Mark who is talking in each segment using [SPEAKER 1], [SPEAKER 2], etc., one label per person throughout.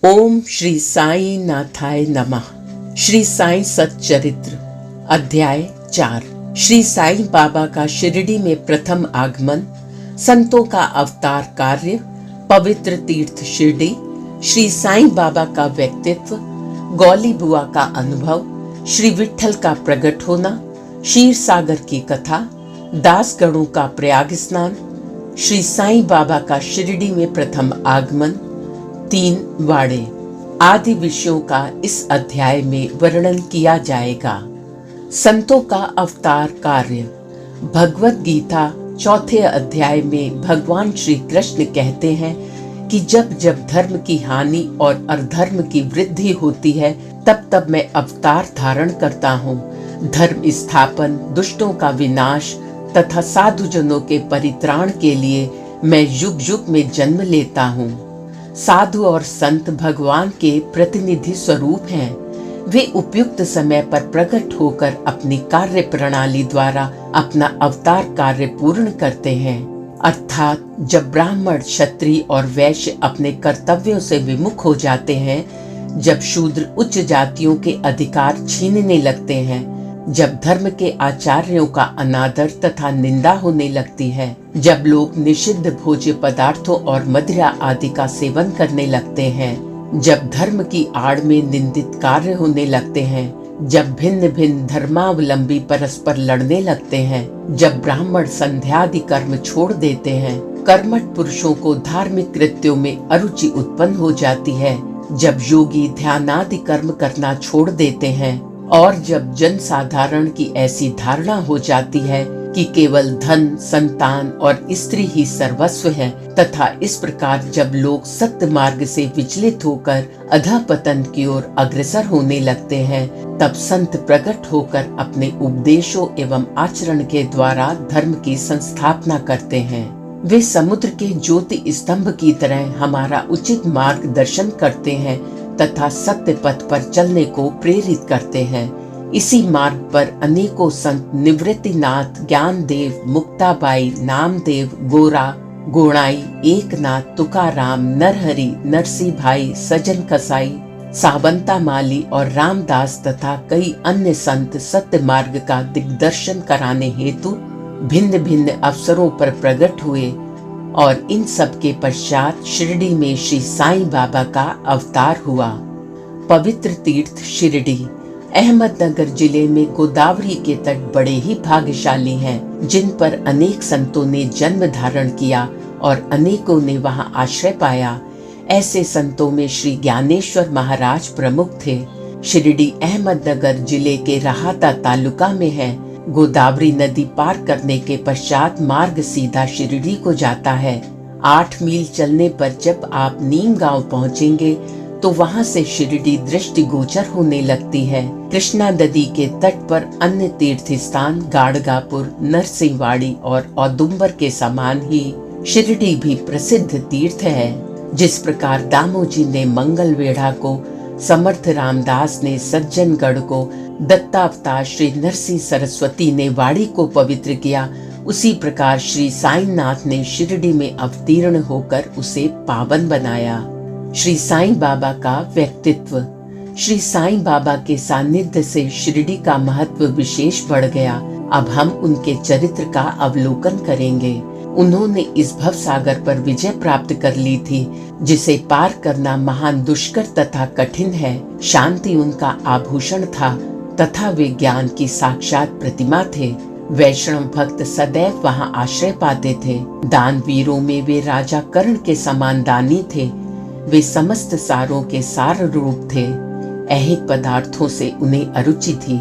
[SPEAKER 1] ओम श्री साई नाथाय नमः। श्री साई सच्चरित्र अध्याय 4। श्री साई बाबा का शिरडी में प्रथम आगमन, संतों का अवतार कार्य, पवित्र तीर्थ शिरडी, श्री साई बाबा का व्यक्तित्व, गौली बुआ का अनुभव, श्री विठल का प्रकट होना, क्षीर सागर की कथा, दासगणों का प्रयाग स्नान, श्री साई बाबा का शिरडी में प्रथम आगमन, 3 वाड़े आदि विषयों का इस अध्याय में वर्णन किया जाएगा। संतों का अवतार कार्य। भगवत गीता 4 अध्याय में भगवान श्री कृष्ण कहते हैं कि जब जब धर्म की हानि और अधर्म की वृद्धि होती है तब तब मैं अवतार धारण करता हूँ। धर्म स्थापन, दुष्टों का विनाश तथा साधुजनों के परित्राण के लिए मैं युग युग में जन्म लेता हूँ। साधु और संत भगवान के प्रतिनिधि स्वरूप हैं। वे उपयुक्त समय पर प्रकट होकर अपनी कार्य प्रणाली द्वारा अपना अवतार कार्य पूर्ण करते हैं। अर्थात जब ब्राह्मण, क्षत्रिय और वैश्य अपने कर्तव्यों से विमुख हो जाते हैं, जब शूद्र उच्च जातियों के अधिकार छीनने लगते हैं, जब धर्म के आचार्यों का अनादर तथा निंदा होने लगती है, जब लोग निषिद्ध भोज्य पदार्थों और मदिरा आदि का सेवन करने लगते हैं, जब धर्म की आड़ में निंदित कार्य होने लगते हैं, जब भिन्न भिन्न धर्मावलंबी परस्पर लड़ने लगते हैं, जब ब्राह्मण संध्यादि कर्म छोड़ देते हैं, कर्मठ पुरुषों को धार्मिक कृत्यों में अरुचि उत्पन्न हो जाती है, जब योगी ध्यानादि कर्म करना छोड़ देते हैं और जब जन साधारण की ऐसी धारणा हो जाती है कि केवल धन, संतान और स्त्री ही सर्वस्व है, तथा इस प्रकार जब लोग सत्य मार्ग से विचलित होकर अधःपतन की ओर अग्रसर होने लगते हैं, तब संत प्रकट होकर अपने उपदेशों एवं आचरण के द्वारा धर्म की संस्थापना करते हैं। वे समुद्र के ज्योति स्तंभ की तरह हमारा उचित मार्गदर्शन करते हैं तथा सत्य पथ पर चलने को प्रेरित करते हैं। इसी मार्ग पर अनेकों संत निवृत्तिनाथ, ज्ञानदेव, मुक्ताबाई, नामदेव, गोरा, गोणाई, एकनाथ, तुकाराम, नरहरि, नरसिंह भाई, सजन कसाई, सावंता माली और रामदास तथा कई अन्य संत सत्य मार्ग का दिग्दर्शन कराने हेतु भिन्न भिन्न अवसरों पर प्रकट हुए और इन सब के पश्चात शिरडी में श्री साई बाबा का अवतार हुआ। पवित्र तीर्थ शिरडी अहमदनगर जिले में गोदावरी के तट बड़े ही भाग्यशाली हैं, जिन पर अनेक संतों ने जन्म धारण किया और अनेकों ने वहां आश्रय पाया। ऐसे संतों में श्री ज्ञानेश्वर महाराज प्रमुख थे। शिरडी अहमदनगर जिले के राहाता तालुका में है। गोदावरी नदी पार करने के पश्चात मार्ग सीधा शिरडी को जाता है। 8 मील चलने पर जब आप नीम गांव पहुंचेंगे तो वहां से शिरडी दृष्टिगोचर होने लगती है। कृष्णा नदी के तट पर अन्य तीर्थ स्थान गाड़गापुर, नरसिंहवाड़ी और औदुंबर के समान ही शिरडी भी प्रसिद्ध तीर्थ है। जिस प्रकार दामोजी ने मंगलवेढ़ा को, समर्थ रामदास ने सज्जनगढ़ को, दत्तावतार श्री नरसिंह सरस्वती ने वाड़ी को पवित्र किया, उसी प्रकार श्री साईनाथ ने शिरडी में अवतीर्ण होकर उसे पावन बनाया। श्री साईं बाबा का व्यक्तित्व। श्री साईं बाबा के सानिध्य से शिरडी का महत्व विशेष बढ़ गया। अब हम उनके चरित्र का अवलोकन करेंगे। उन्होंने इस भव सागर पर विजय प्राप्त कर ली थी, जिसे पार करना महान दुष्कर तथा कठिन है। शांति उनका आभूषण था तथा वे ज्ञान की साक्षात प्रतिमा थे। वैष्णव भक्त सदैव वहां आश्रय पाते थे। दानवीरों में वे राजा कर्ण के समान दानी थे। वे समस्त सारों के सार रूप थे। ऐहिक पदार्थों से उन्हें अरुचि थी।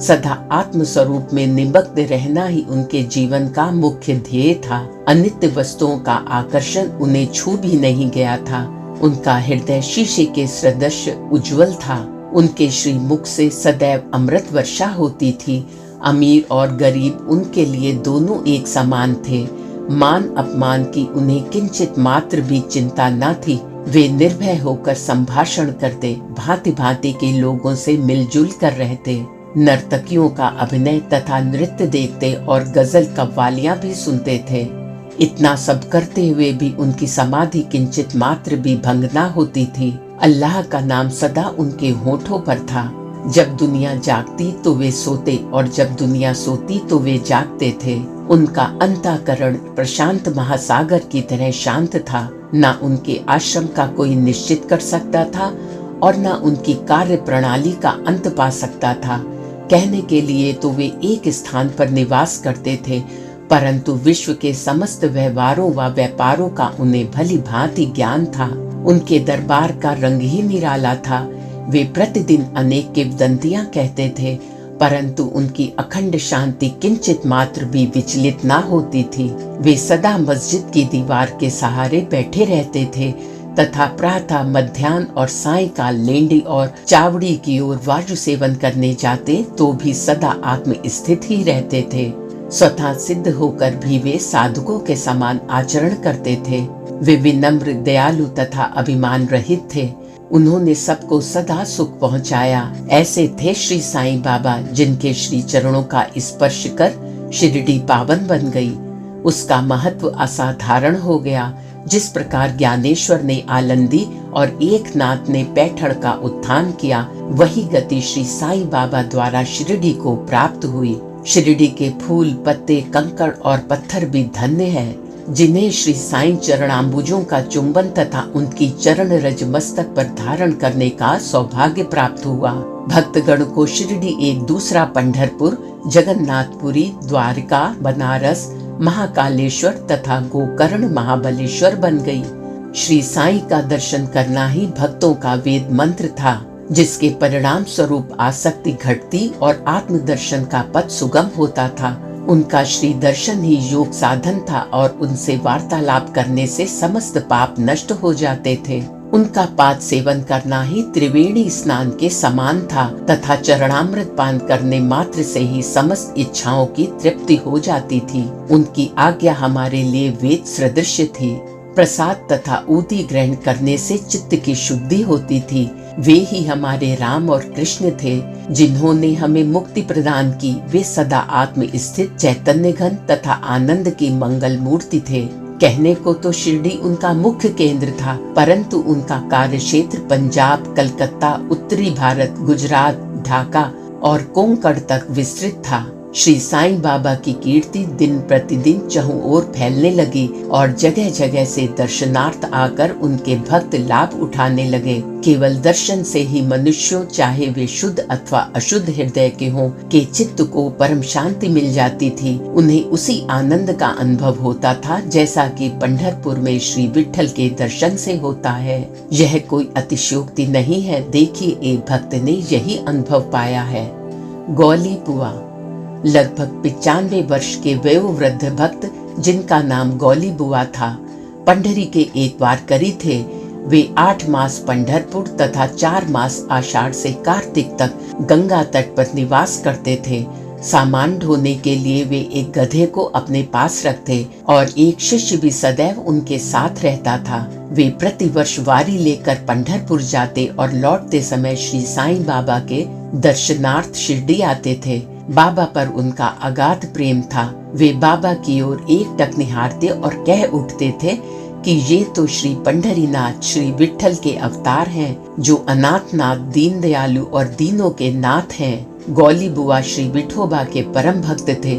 [SPEAKER 1] सदा आत्म स्वरूप में निमग्न रहना ही उनके जीवन का मुख्य ध्येय था। अनित्य वस्तुओं का आकर्षण उन्हें छू भी नहीं गया था। उनका हृदय शीशे के सदृश उज्जवल था। उनके श्री मुख से सदैव अमृत वर्षा होती थी। अमीर और गरीब उनके लिए दोनों एक समान थे। मान अपमान की उन्हें किंचित मात्र भी चिंता न थी। वे निर्भय होकर संभाषण करते, भांति भांति के लोगों से मिलजुल कर रहते। नर्तकियों का अभिनय तथा नृत्य देखते और गजल कव्वालियां भी सुनते थे। इतना सब करते हुए भी उनकी समाधि किंचित मात्र भी भंग न होती थी। अल्लाह का नाम सदा उनके होठों पर था। जब दुनिया जागती तो वे सोते और जब दुनिया सोती तो वे जागते थे। उनका अंतःकरण प्रशांत महासागर की तरह शांत था। न उनके आश्रम का कोई निश्चित कर सकता था और न उनकी कार्य प्रणाली का अंत पा सकता था। कहने के लिए तो वे एक स्थान पर निवास करते थे, परंतु विश्व के समस्त व्यवहारों व व्यापारों का उन्हें भली भांति ज्ञान था। उनके दरबार का रंग ही निराला था। वे प्रतिदिन अनेक किंवदंतियां कहते थे, परंतु उनकी अखंड शांति किंचित मात्र भी विचलित न होती थी। वे सदा मस्जिद की दीवार के सहारे बैठे रहते थे तथा प्रातः, मध्याह्न और सायंकाल लेंडी और चावड़ी की ओर वायु सेवन करने जाते तो भी सदा आत्म स्थित ही रहते थे। स्वतः सिद्ध होकर भी वे साधुकों के समान आचरण करते थे। वे विनम्र, दयालु तथा अभिमान रहित थे। उन्होंने सबको सदा सुख पहुंचाया। ऐसे थे श्री साईं बाबा, जिनके श्री चरणों का स्पर्श कर शिरडी पावन बन गई। उसका महत्व असाधारण हो गया। जिस प्रकार ज्ञानेश्वर ने आलंदी और एकनाथ ने पैठड़ का उत्थान किया, वही गति श्री साईं बाबा द्वारा शिरडी को प्राप्त हुई। शिरडी के फूल, पत्ते, कंकड़ और पत्थर भी धन्य है, जिन्हें श्री साईं चरणाम्बुजों का चुंबन तथा उनकी चरण रज मस्तक पर धारण करने का सौभाग्य प्राप्त हुआ। भक्तगण को शिरडी एक दूसरा पंढरपुर, जगन्नाथपुरी, द्वारका, बनारस, महाकालेश्वर तथा गोकर्ण महाबलेश्वर बन गई। श्री साईं का दर्शन करना ही भक्तों का वेद मंत्र था, जिसके परिणाम स्वरूप आसक्ति घटती और आत्मदर्शन का पथ सुगम होता था। उनका श्री दर्शन ही योग साधन था और उनसे वार्तालाप करने से समस्त पाप नष्ट हो जाते थे। उनका पाद सेवन करना ही त्रिवेणी स्नान के समान था तथा चरणामृत पान करने मात्र से ही समस्त इच्छाओं की तृप्ति हो जाती थी। उनकी आज्ञा हमारे लिए वेद सदृश थी। प्रसाद तथा ऊदी ग्रहण करने से चित्त की शुद्धि होती थी। वे ही हमारे राम और कृष्ण थे, जिन्होंने हमें मुक्ति प्रदान की। वे सदा आत्म स्थित चैतन्य घन तथा आनंद की मंगल मूर्ति थे। कहने को तो शिरडी उनका मुख्य केंद्र था, परंतु उनका कार्य क्षेत्र पंजाब, कलकत्ता, उत्तरी भारत, गुजरात, ढाका और कोंकण तक विस्तृत था। श्री साईं बाबा की कीर्ति दिन प्रतिदिन चहुं ओर फैलने लगी और जगह जगह से दर्शनार्थ आकर उनके भक्त लाभ उठाने लगे। केवल दर्शन से ही मनुष्यों, चाहे वे शुद्ध अथवा अशुद्ध हृदय के हों, के चित्त को परम शांति मिल जाती थी। उन्हें उसी आनंद का अनुभव होता था जैसा कि पंढरपुर में श्री विट्ठल के दर्शन से होता है। यह कोई अतिशयोक्ति नहीं है। देखिए, एक भक्त ने यही अनुभव पाया है। गौली बुआ, लगभग 95 वर्ष के वयोवृद्ध भक्त, जिनका नाम गौली बुआ था, पंढरी के एक वारकरी थे। वे 8 मास पंढरपुर तथा 4 मास आषाढ़ से कार्तिक तक गंगा तट पर निवास करते थे। सामान ढोने के लिए वे एक गधे को अपने पास रखते और एक शिष्य भी सदैव उनके साथ रहता था। वे प्रतिवर्ष वारी लेकर पंढरपुर जाते और लौटते समय श्री साईं बाबा के दर्शनार्थ शिरडी आते थे। बाबा पर उनका अगाध प्रेम था। वे बाबा की ओर एकटक निहारते और कह उठते थे कि ये तो श्री पंढरीनाथ, श्री विट्ठल के अवतार हैं, जो अनाथनाथ, दीन दयालु और दीनों के नाथ हैं। गौली बुआ श्री विठोबा के परम भक्त थे।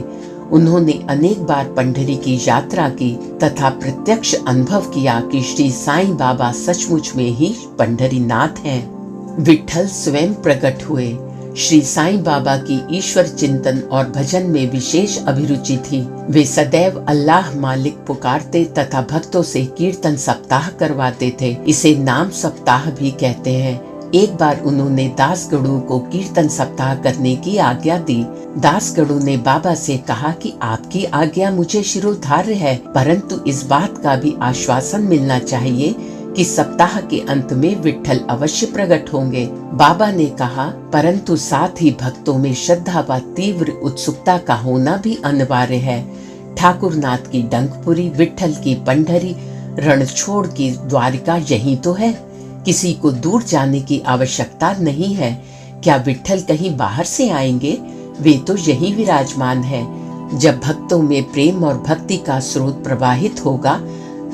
[SPEAKER 1] उन्होंने अनेक बार पंढरी की यात्रा की तथा प्रत्यक्ष अनुभव किया कि श्री साईं बाबा सचमुच में ही पंढरीनाथ हैं। विट्ठल स्वयं प्रकट हुए। श्री साईं बाबा की ईश्वर चिंतन और भजन में विशेष अभिरुचि थी। वे सदैव अल्लाह मालिक पुकारते तथा भक्तों से कीर्तन सप्ताह करवाते थे। इसे नाम सप्ताह भी कहते हैं। एक बार उन्होंने दासगढ़ू को कीर्तन सप्ताह करने की आज्ञा दी। दासगढ़ू ने बाबा से कहा कि आपकी आज्ञा मुझे शिरोधार्य है, परंतु इस बात का भी आश्वासन मिलना चाहिए कि सप्ताह के अंत में विट्ठल अवश्य प्रकट होंगे। बाबा ने कहा, परंतु साथ ही भक्तों में श्रद्धा व तीव्र उत्सुकता का होना भी अनिवार्य है। ठाकुरनाथ की डंकपुरी, विट्ठल की पंढरी, रणछोड़ की द्वारिका यही तो है। किसी को दूर जाने की आवश्यकता नहीं है। क्या विट्ठल कहीं बाहर से आएंगे? वे तो यही विराजमान है। जब भक्तों में प्रेम और भक्ति का स्रोत प्रवाहित होगा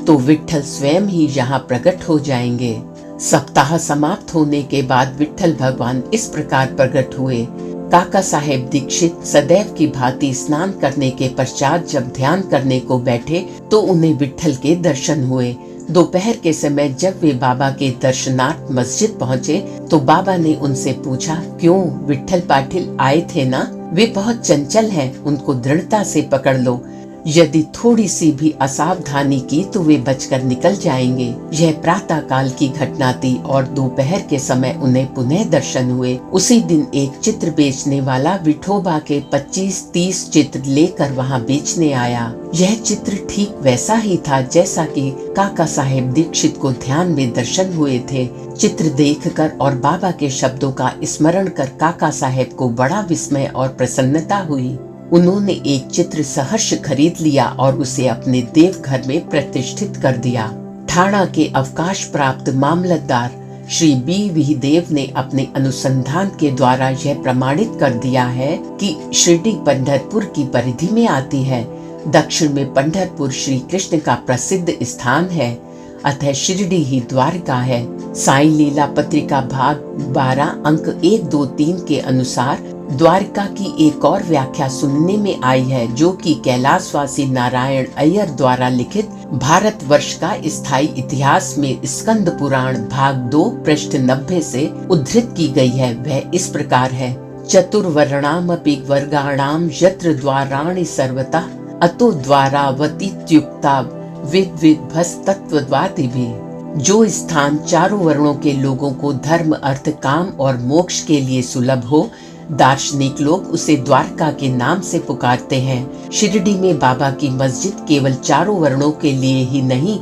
[SPEAKER 1] तो विट्ठल स्वयं ही यहाँ प्रकट हो जाएंगे। सप्ताह समाप्त होने के बाद विट्ठल भगवान इस प्रकार प्रकट हुए। काका साहेब दीक्षित सदैव की भांति स्नान करने के पश्चात जब ध्यान करने को बैठे तो उन्हें विट्ठल के दर्शन हुए। दोपहर के समय जब वे बाबा के दर्शनार्थ मस्जिद पहुँचे तो बाबा ने उनसे पूछा, क्यों विट्ठल पाटिल आए थे ना? वे बहुत चंचल हैं, उनको दृढ़ता से पकड़ लो। यदि थोड़ी सी भी असावधानी की तो वे बचकर निकल जाएंगे। यह प्रातः काल की घटना थी और दोपहर के समय उन्हें पुनः दर्शन हुए। उसी दिन एक चित्र बेचने वाला विठोबा के 25-30 चित्र लेकर वहां बेचने आया। यह चित्र ठीक वैसा ही था जैसा कि काका साहेब दीक्षित को ध्यान में दर्शन हुए थे। चित्र देखकर और बाबा के शब्दों का स्मरण कर काका साहेब को बड़ा विस्मय और प्रसन्नता हुई। उन्होंने एक चित्र सहर्ष खरीद लिया और उसे अपने देवघर में प्रतिष्ठित कर दिया। ठाणा के अवकाश प्राप्त मामलतदार श्री बी देव ने अपने अनुसंधान के द्वारा यह प्रमाणित कर दिया है कि शिरडी पंढरपुर की परिधि में आती है। दक्षिण में पंढरपुर श्री कृष्ण का प्रसिद्ध स्थान है, अतः शिरडी ही द्वारका है। साई लीला पत्रिका भाग 12 अंक 1, 2, 3 के अनुसार द्वारका की एक और व्याख्या सुनने में आई है, जो कि कैलाशवासी नारायण अय्यर द्वारा लिखित भारतवर्ष का स्थायी इतिहास में स्कंद पुराण भाग 2 पृष्ठ 90 से उद्धृत की गई है। वह इस प्रकार है, चतुर्वर्णामपि वर्गाणाम यत्र द्वाराणि सर्वतः अतो द्वारावतीत्युक्ता विद्विद्भस्तत्वद्वादिभिः। जो स्थान चारों वर्णों के लोगों को धर्म, अर्थ, काम और मोक्ष के लिए सुलभ हो, दार्शनिक लोग उसे द्वारका के नाम से पुकारते हैं। शिरडी में बाबा की मस्जिद केवल चारों वर्णों के लिए ही नहीं,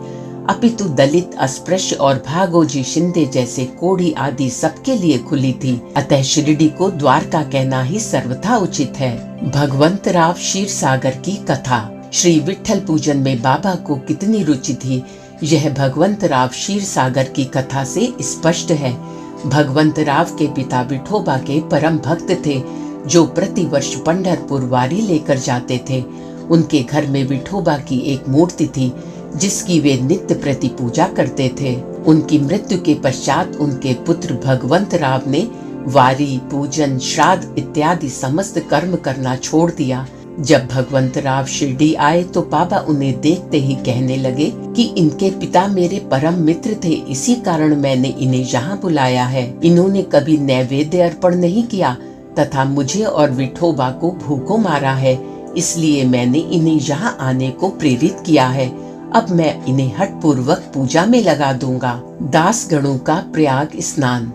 [SPEAKER 1] अपितु दलित, अस्पृश्य और भागोजी शिंदे जैसे कोढ़ी आदि सबके लिए खुली थी। अतः शिरडी को द्वारका कहना ही सर्वथा उचित है। भगवंतराव क्षीरसागर की कथा। श्री विट्ठल पूजन में बाबा को कितनी रुचि थी, यह भगवंतराव क्षीरसागर की कथा से स्पष्ट है। भगवंतराव के पिता विठोबा के परम भक्त थे, जो प्रतिवर्ष पंढरपुर वारी लेकर जाते थे। उनके घर में विठोबा की एक मूर्ति थी, जिसकी वे नित्य प्रति पूजा करते थे। उनकी मृत्यु के पश्चात उनके पुत्र भगवंतराव ने वारी, पूजन, श्राद्ध इत्यादि समस्त कर्म करना छोड़ दिया। जब भगवंतराव शिरडी आए तो बाबा उन्हें देखते ही कहने लगे कि इनके पिता मेरे परम मित्र थे, इसी कारण मैंने इन्हें यहाँ बुलाया है। इन्होंने कभी नैवेद्य अर्पण नहीं किया तथा मुझे और विठोबा को भूखों मारा है, इसलिए मैंने इन्हें यहाँ आने को प्रेरित किया है। अब मैं इन्हें हठ पूर्वक पूजा में लगा दूंगा। दासगणों का प्रयाग स्नान।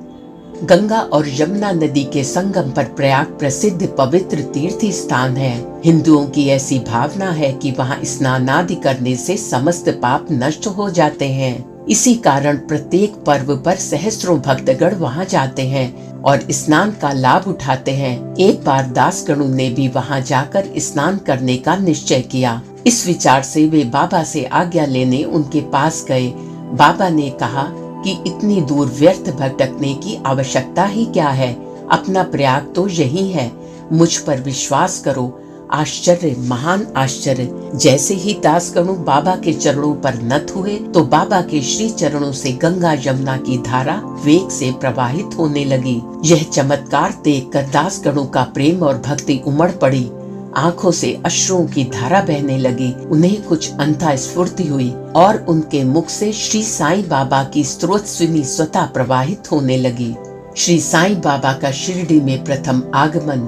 [SPEAKER 1] गंगा और यमुना नदी के संगम पर प्रयाग प्रसिद्ध पवित्र तीर्थ स्थान है। हिंदुओं की ऐसी भावना है कि वहाँ स्नान आदि करने से समस्त पाप नष्ट हो जाते हैं। इसी कारण प्रत्येक पर्व पर सहस्त्रों भक्तगण वहाँ जाते हैं और स्नान का लाभ उठाते हैं। एक बार दासगणों ने भी वहाँ जाकर स्नान करने का निश्चय किया। इस विचार से वे बाबा से आज्ञा लेने उनके पास गए। बाबा ने कहा कि इतनी दूर व्यर्थ भटकने की आवश्यकता ही क्या है, अपना प्रयाग तो यही है, मुझ पर विश्वास करो। आश्चर्य, महान आश्चर्य। जैसे ही दासगणों बाबा के चरणों पर नत हुए तो बाबा के श्री चरणों से गंगा यमुना की धारा वेग से प्रवाहित होने लगी। यह चमत्कार देखकर दासगणों का प्रेम और भक्ति उमड़ पड़ी। आंखों से अश्रुओं की धारा बहने लगी। उन्हें कुछ अंधा स्फूर्ति हुई और उनके मुख से श्री साईं बाबा की स्तोत्रस्विनी स्वतः प्रवाहित होने लगी। श्री साईं बाबा का शिरडी में प्रथम आगमन।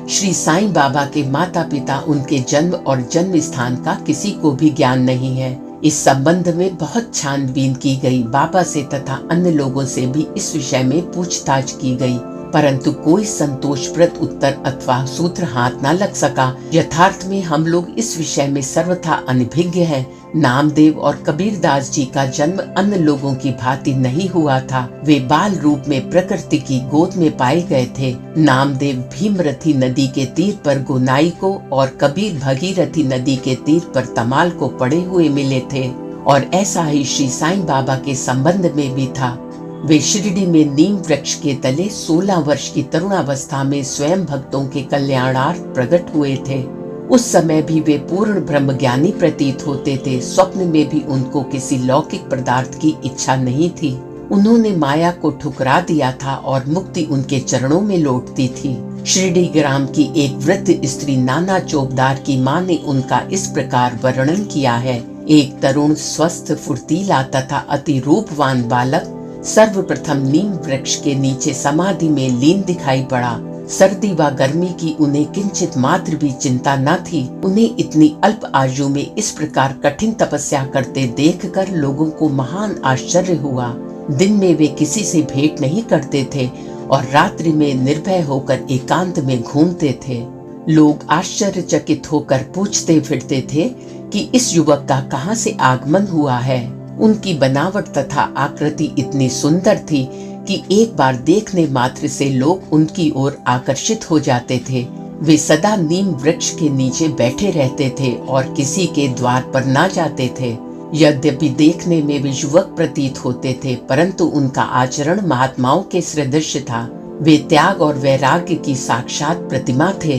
[SPEAKER 1] श्री साईं बाबा के माता पिता, उनके जन्म और जन्म स्थान का किसी को भी ज्ञान नहीं है। इस संबंध में बहुत छानबीन की गई। बाबा से तथा अन्य लोगों से भी इस विषय में पूछताछ की गई, परंतु कोई संतोषप्रद उत्तर अथवा सूत्र हाथ न लग सका। यथार्थ में हम लोग इस विषय में सर्वथा अनभिज्ञ हैं। नामदेव और कबीरदास जी का जन्म अन्य लोगों की भांति नहीं हुआ था। वे बाल रूप में प्रकृति की गोद में पाए गए थे। नामदेव भीमरथी नदी के तीर पर गोनाई को और कबीर भगीरथी नदी के तीर पर तमाल को पड़े हुए मिले थे। और ऐसा ही श्री साईं बाबा के संबंध में भी था। वे शिरडी में नीम वृक्ष के तले 16 वर्ष की तरुणावस्था में स्वयं भक्तों के कल्याणार्थ प्रकट हुए थे। उस समय भी वे पूर्ण ब्रह्मज्ञानी प्रतीत होते थे। स्वप्न में भी उनको किसी लौकिक पदार्थ की इच्छा नहीं थी। उन्होंने माया को ठुकरा दिया था और मुक्ति उनके चरणों में लौटती थी। शिरडी ग्राम की एक वृद्ध स्त्री नाना चौबदार की माँ ने उनका इस प्रकार वर्णन किया है। एक तरुण, स्वस्थ, फुर्तीला तथा अति रूपवान बालक सर्वप्रथम नीम वृक्ष के नीचे समाधि में लीन दिखाई पड़ा। सर्दी व गर्मी की उन्हें किंचित मात्र भी चिंता न थी। उन्हें इतनी अल्प आयु में इस प्रकार कठिन तपस्या करते देखकर लोगों को महान आश्चर्य हुआ। दिन में वे किसी से भेंट नहीं करते थे और रात्रि में निर्भय होकर एकांत में घूमते थे। लोग आश्चर्यचकित होकर पूछते फिरते थे कि इस युवक का कहाँ से आगमन हुआ है। उनकी बनावट तथा आकृति इतनी सुंदर थी कि एक बार देखने मात्र से लोग उनकी ओर आकर्षित हो जाते थे। वे सदा नीम वृक्ष के नीचे बैठे रहते थे और किसी के द्वार पर ना जाते थे। यद्यपि देखने में वे युवक प्रतीत होते थे, परंतु उनका आचरण महात्माओं के सदृश था। वे त्याग और वैराग्य की साक्षात प्रतिमा थे।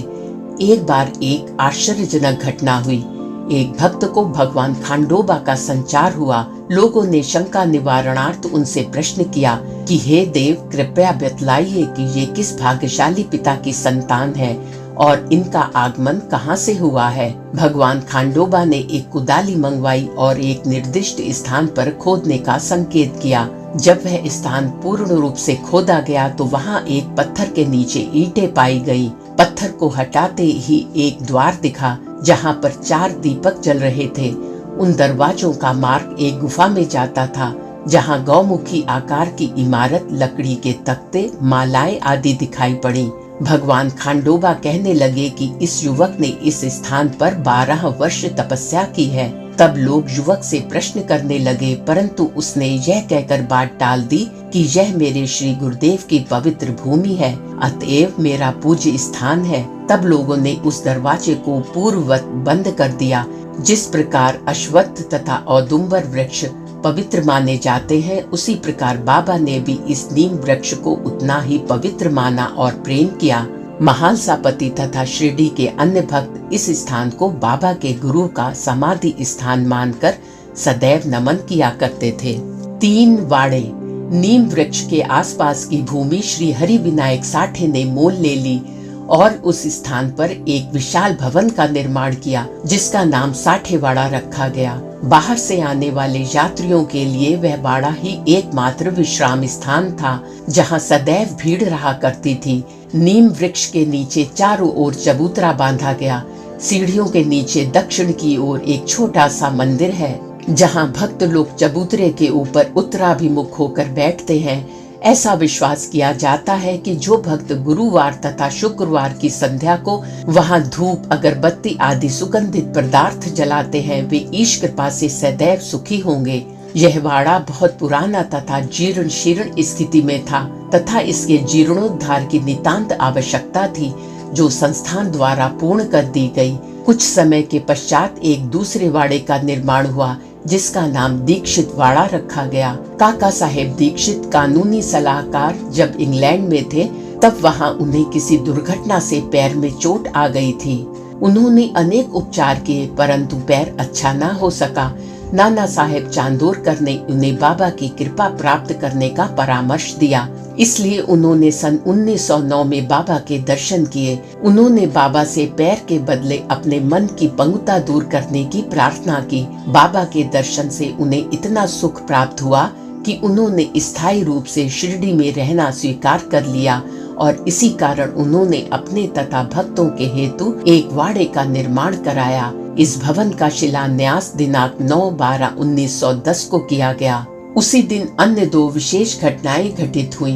[SPEAKER 1] एक बार एक आश्चर्यजनक घटना हुई। एक भक्त को भगवान खांडोबा का संचार हुआ। लोगों ने शंका निवारणार्थ उनसे प्रश्न किया कि हे देव, कृपया बतलाइए कि ये किस भाग्यशाली पिता की संतान है और इनका आगमन कहाँ से हुआ है। भगवान खांडोबा ने एक कुदाली मंगवाई और एक निर्दिष्ट स्थान पर खोदने का संकेत किया। जब वह स्थान पूर्ण रूप से खोदा गया तो वहाँ एक पत्थर के नीचे ईंटें पाई गई। पत्थर को हटाते ही एक द्वार दिखा जहाँ पर 4 दीपक जल रहे थे। उन दरवाजों का मार्ग एक गुफा में जाता था जहाँ गौमुखी आकार की इमारत, लकड़ी के तख्ते, मालाएं आदि दिखाई पड़ी। भगवान खांडोबा कहने लगे कि इस युवक ने इस स्थान पर 12 वर्ष तपस्या की है। तब लोग युवक से प्रश्न करने लगे, परंतु उसने यह कहकर बात टाल दी कि यह मेरे श्री गुरुदेव की पवित्र भूमि है, अतएव मेरा पूज्य स्थान है। तब लोगों ने उस दरवाजे को पूर्ववत बंद कर दिया। जिस प्रकार अश्वत्थ तथा औदुंबर वृक्ष पवित्र माने जाते हैं, उसी प्रकार बाबा ने भी इस नीम वृक्ष को उतना ही पवित्र माना और प्रेम किया। महालसापति तथा शिरडी के अन्य भक्त इस स्थान को बाबा के गुरु का समाधि स्थान मानकर सदैव नमन किया करते थे। 3 वाड़े। नीम वृक्ष के आसपास की भूमि श्री हरि विनायक साठे ने मोल ले ली और उस स्थान पर एक विशाल भवन का निर्माण किया, जिसका नाम साठेवाड़ा रखा गया। बाहर से आने वाले यात्रियों के लिए वह वाड़ा ही एकमात्र विश्राम स्थान था, जहां सदैव भीड़ रहा करती थी। नीम वृक्ष के नीचे चारों ओर चबूतरा बांधा गया। सीढ़ियों के नीचे दक्षिण की ओर एक छोटा सा मंदिर है, जहां भक्त लोग चबूतरे के ऊपर उत्तराभिमुख होकर बैठते हैं। ऐसा विश्वास किया जाता है कि जो भक्त गुरुवार तथा शुक्रवार की संध्या को वहां धूप, अगरबत्ती आदि सुगंधित पदार्थ जलाते हैं, वे ईश कृपा से सदैव सुखी होंगे। यह वाड़ा बहुत पुराना तथा जीर्ण शीर्ण स्थिति में था तथा इसके जीर्णोद्धार की नितांत आवश्यकता थी, जो संस्थान द्वारा पूर्ण कर दी गई। कुछ समय के पश्चात एक दूसरे वाड़े का निर्माण हुआ, जिसका नाम दीक्षित वाड़ा रखा गया। काका साहेब दीक्षित कानूनी सलाहकार जब इंग्लैंड में थे, तब वहां उन्हें किसी दुर्घटना से पैर में चोट आ गई थी। उन्होंने अनेक उपचार किए, परंतु पैर अच्छा न हो सका। नाना साहेब चांदोरकर ने उन्हें बाबा की कृपा प्राप्त करने का परामर्श दिया, इसलिए उन्होंने सन 1909 में बाबा के दर्शन किए। उन्होंने बाबा से पैर के बदले अपने मन की पंगुता दूर करने की प्रार्थना की। बाबा के दर्शन से उन्हें इतना सुख प्राप्त हुआ कि उन्होंने स्थायी रूप से शिरडी में रहना स्वीकार कर लिया और इसी कारण उन्होंने अपने तथा भक्तों के हेतु एक वाड़े का निर्माण कराया। इस भवन का शिलान्यास दिनांक 9/12/1910 को किया गया। उसी दिन अन्य 2 विशेष घटनाएं घटित हुई।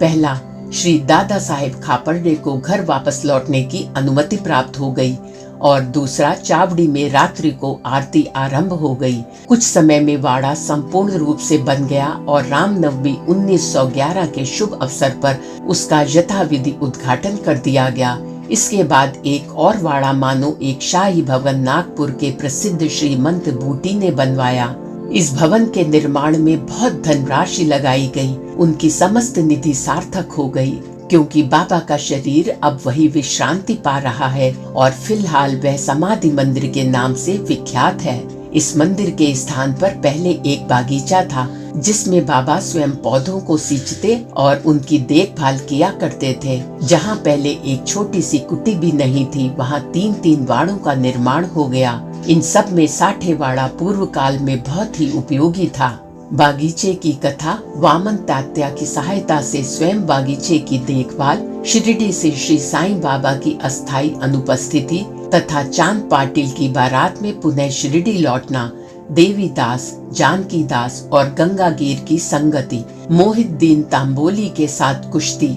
[SPEAKER 1] पहला, श्री दादा साहेब खापर्डे को घर वापस लौटने की अनुमति प्राप्त हो गई और दूसरा, चावड़ी में रात्रि को आरती आरंभ हो गई। कुछ समय में वाड़ा संपूर्ण रूप से बन गया और रामनवमी 1911 के शुभ अवसर पर उसका यथाविधि उद्घाटन कर दिया गया। इसके बाद एक और वाड़ा मानो एक शाही भवन नागपुर के प्रसिद्ध श्रीमंत बूटी ने बनवाया। इस भवन के निर्माण में बहुत धनराशि लगाई गई। उनकी समस्त निधि सार्थक हो गई, क्योंकि बाबा का शरीर अब वही विश्रांति पा रहा है और फिलहाल वह समाधि मंदिर के नाम से विख्यात है। इस मंदिर के स्थान पर पहले एक बागीचा था, जिसमें बाबा स्वयं पौधों को सींचते और उनकी देखभाल किया करते थे। जहाँ पहले एक छोटी सी कुटी भी नहीं थी, वहाँ 3-3 वाड़ों का निर्माण हो गया। इन सब में साठे वाड़ा पूर्व काल में बहुत ही उपयोगी था। बागीचे की कथा। वामन तात्या की सहायता से स्वयं बागीचे की देखभाल, शिरडी से श्री साईं बाबा की अस्थायी अनुपस्थिति तथा चांद पाटिल की बारात में पुनः शिरडी लौटना, देवीदास, जानकी दास और गंगागीर की संगति, मोहिद्दीन तांबोली के साथ कुश्ती,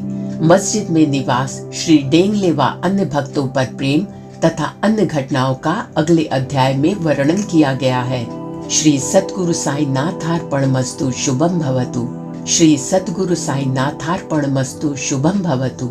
[SPEAKER 1] मस्जिद में निवास, श्री डेंगले व अन्य भक्तों पर प्रेम तथा अन्य घटनाओं का अगले अध्याय में वर्णन किया गया है। श्री सद्गुरु साईनाथार्पणमस्तु। शुभम भवतु। श्री सद्गुरु साईनाथार्पणमस्तु। शुभम भवतु।